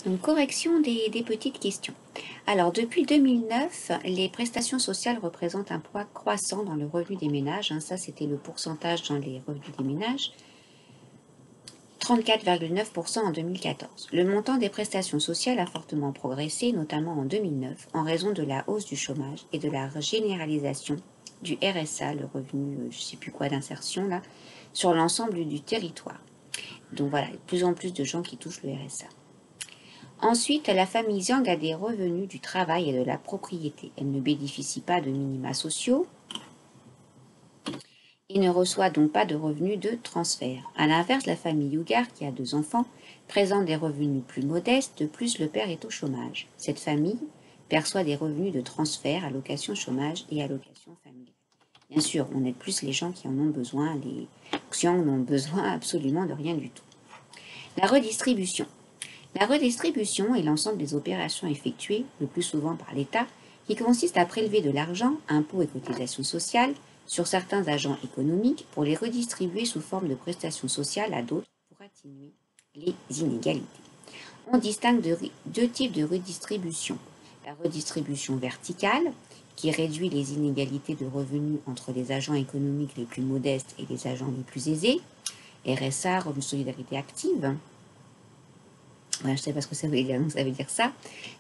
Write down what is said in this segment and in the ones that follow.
Donc, correction des petites questions. Alors, depuis 2009, les prestations sociales représentent un poids croissant dans le revenu des ménages. Ça, c'était le pourcentage dans les revenus des ménages. 34,9% en 2014. Le montant des prestations sociales a fortement progressé, notamment en 2009, en raison de la hausse du chômage et de la généralisation du RSA, le revenu, je ne sais plus quoi, d'insertion, là, sur l'ensemble du territoire. Donc voilà, de plus en plus de gens qui touchent le RSA. Ensuite, la famille Ziang a des revenus du travail et de la propriété. Elle ne bénéficie pas de minima sociaux et ne reçoit donc pas de revenus de transfert. A l'inverse, la famille Yugar, qui a 2 enfants, présente des revenus plus modestes. De plus, le père est au chômage. Cette famille perçoit des revenus de transfert, allocation chômage et allocation familiale. Bien sûr, on aide plus les gens qui en ont besoin. Les Xiang n'ont besoin absolument de rien du tout. La redistribution. La redistribution est l'ensemble des opérations effectuées, le plus souvent par l'État, qui consiste à prélever de l'argent, impôts et cotisations sociales, sur certains agents économiques pour les redistribuer sous forme de prestations sociales à d'autres pour atténuer les inégalités. On distingue deux types de redistribution. La redistribution verticale, qui réduit les inégalités de revenus entre les agents économiques les plus modestes et les agents les plus aisés, RSA, revenu de solidarité active. Je ne sais pas ce que ça veut dire, donc ça veut dire ça.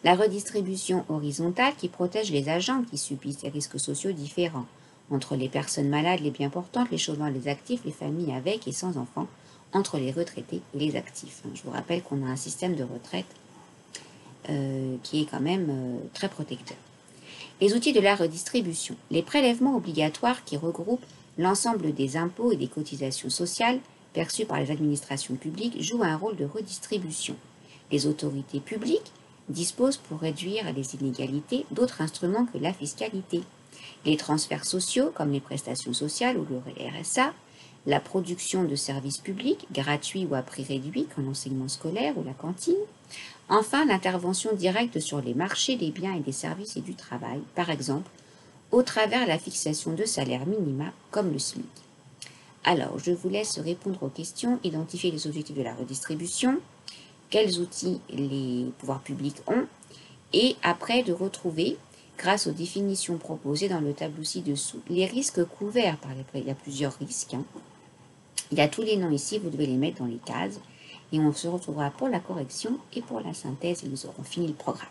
La redistribution horizontale qui protège les agents qui subissent des risques sociaux différents entre les personnes malades, les bien portantes, les chômeurs, les actifs, les familles avec et sans enfants, entre les retraités et les actifs. Je vous rappelle qu'on a un système de retraite qui est quand même très protecteur. Les outils de la redistribution. Les prélèvements obligatoires qui regroupent l'ensemble des impôts et des cotisations sociales perçues par les administrations publiques jouent un rôle de redistribution. Les autorités publiques disposent pour réduire les inégalités d'autres instruments que la fiscalité. Les transferts sociaux, comme les prestations sociales ou le RSA, la production de services publics, gratuits ou à prix réduit, comme l'enseignement scolaire ou la cantine. Enfin, l'intervention directe sur les marchés des biens et des services et du travail, par exemple, au travers de la fixation de salaires minima, comme le SMIC. Alors, je vous laisse répondre aux questions, identifier les objectifs de la redistribution, quels outils les pouvoirs publics ont, et après de retrouver, grâce aux définitions proposées dans le tableau ci-dessous, les risques couverts par les prêts. Il y a plusieurs risques. Il y a tous les noms ici, vous devez les mettre dans les cases, et on se retrouvera pour la correction et pour la synthèse, et nous aurons fini le programme.